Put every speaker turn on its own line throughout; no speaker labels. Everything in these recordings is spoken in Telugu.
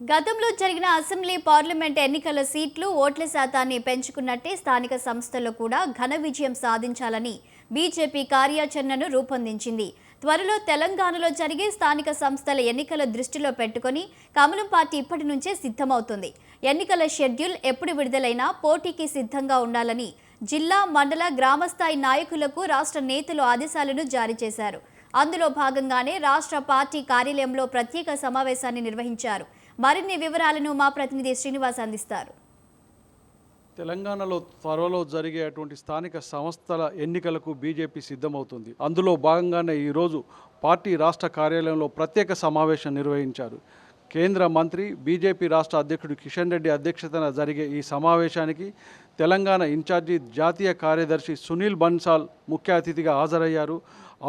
గతంలో జరిగిన అసెంబ్లీ పార్లమెంట్ ఎన్నికల సీట్లు ఓట్ల శాతాన్ని పెంచుకున్నట్టే స్థానిక సంస్థల్లో కూడా ఘన విజయం సాధించాలని బీజేపీ కార్యాచరణను రూపొందించింది. త్వరలో తెలంగాణలో జరిగే స్థానిక సంస్థల ఎన్నికల దృష్టిలో పెట్టుకుని కమలం పార్టీ ఇప్పటి నుంచే సిద్ధమవుతుంది. ఎన్నికల షెడ్యూల్ ఎప్పుడు విడుదలైనా పోటీకి సిద్ధంగా ఉండాలని జిల్లా, మండల, గ్రామస్థాయి నాయకులకు రాష్ట్ర నేతలు ఆదేశాలను జారీ చేశారు. అందులో భాగంగానే రాష్ట్ర పార్టీ కార్యాలయంలో ప్రత్యేక సమావేశాన్ని నిర్వహించారు. మరిన్ని వివరాలను మా ప్రతినిధి శ్రీనివాస్ అందిస్తారు.
తెలంగాణలో త్వరలో జరిగేటువంటి స్థానిక సంస్థల ఎన్నికలకు బీజేపీ సిద్ధమవుతుంది. అందులో భాగంగానే ఈరోజు పార్టీ రాష్ట్ర కార్యాలయంలో ప్రత్యేక సమావేశం నిర్వహించారు. కేంద్ర మంత్రి, బీజేపీ రాష్ట్ర అధ్యక్షుడు కిషన్ రెడ్డి అధ్యక్షతన జరిగే ఈ సమావేశానికి తెలంగాణ ఇన్ఛార్జి జాతీయ కార్యదర్శి సునీల్ బన్సాల్ ముఖ్య అతిథిగా హాజరయ్యారు.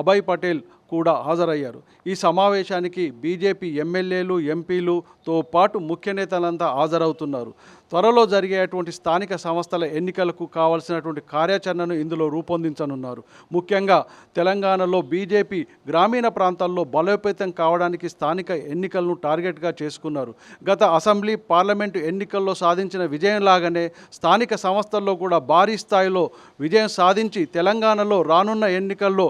అభయ్ పటేల్ కూడా హాజరయ్యారు. ఈ సమావేశానికి బీజేపీ ఎమ్మెల్యేలు, ఎంపీలుతో పాటు ముఖ్య నేతలంతా హాజరవుతున్నారు. త్వరలో జరిగేటువంటి స్థానిక సంస్థల ఎన్నికలకు కావాల్సినటువంటి కార్యాచరణను ఇందులో రూపొందించనున్నారు. ముఖ్యంగా తెలంగాణలో బీజేపీ గ్రామీణ ప్రాంతాల్లో బలోపేతం కావడానికి స్థానిక ఎన్నికలను టార్గెట్గా చేసుకున్నారు. గత అసెంబ్లీ, పార్లమెంటు ఎన్నికల్లో సాధించిన విజయంలాగానే స్థానిక సంస్థల్లో కూడా భారీ స్థాయిలో విజయం సాధించి తెలంగాణలో రానున్న ఎన్నికల్లో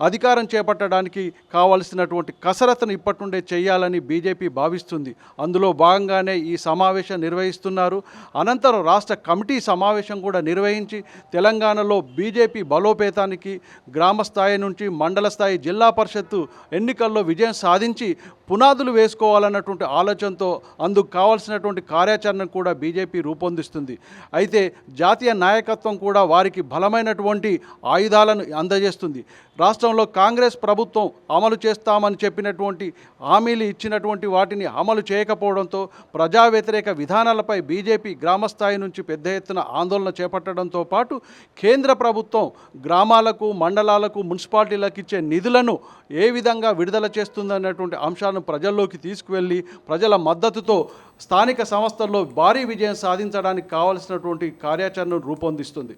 అధికారం చేపట్టడానికి కావలసినటువంటి కసరత్తును ఇప్పటి నుండే చేయాలని బీజేపీ భావిస్తుంది. అందులో భాగంగానే ఈ సమావేశం నిర్వహిస్తున్నారు. అనంతరం రాష్ట్ర కమిటీ సమావేశం కూడా నిర్వహించి తెలంగాణలో బీజేపీ బలోపేతానికి గ్రామ స్థాయి నుంచి మండల స్థాయి, జిల్లా పరిషత్తు ఎన్నికల్లో విజయం సాధించి పునాదులు వేసుకోవాలన్నటువంటి ఆలోచనతో అందుకు కావాల్సినటువంటి కార్యాచరణ కూడా బీజేపీ రూపొందిస్తుంది. అయితే జాతీయ నాయకత్వం కూడా వారికి బలమైనటువంటి ఆయుధాలను అందజేస్తుంది. రాష్ట్రంలో కాంగ్రెస్ ప్రభుత్వం అమలు చేస్తామని చెప్పినటువంటి హామీలు ఇచ్చినటువంటి వాటిని అమలు చేయకపోవడంతో ప్రజా వ్యతిరేక విధానాలపై బీజేపీ గ్రామస్థాయి నుంచి పెద్ద ఎత్తున ఆందోళన చేపట్టడంతో పాటు కేంద్ర ప్రభుత్వం గ్రామాలకు, మండలాలకు, మున్సిపాలిటీలకు ఇచ్చే నిధులను ఏ విధంగా విడుదల చేస్తుందన్నటువంటి అంశాలను ప్రజల్లోకి తీసుకువెళ్ళి ప్రజల మద్దతుతో స్థానిక సంస్థల్లో భారీ విజయం సాధించడానికి కావలసినటువంటి కార్యాచరణను రూపొందిస్తుంది.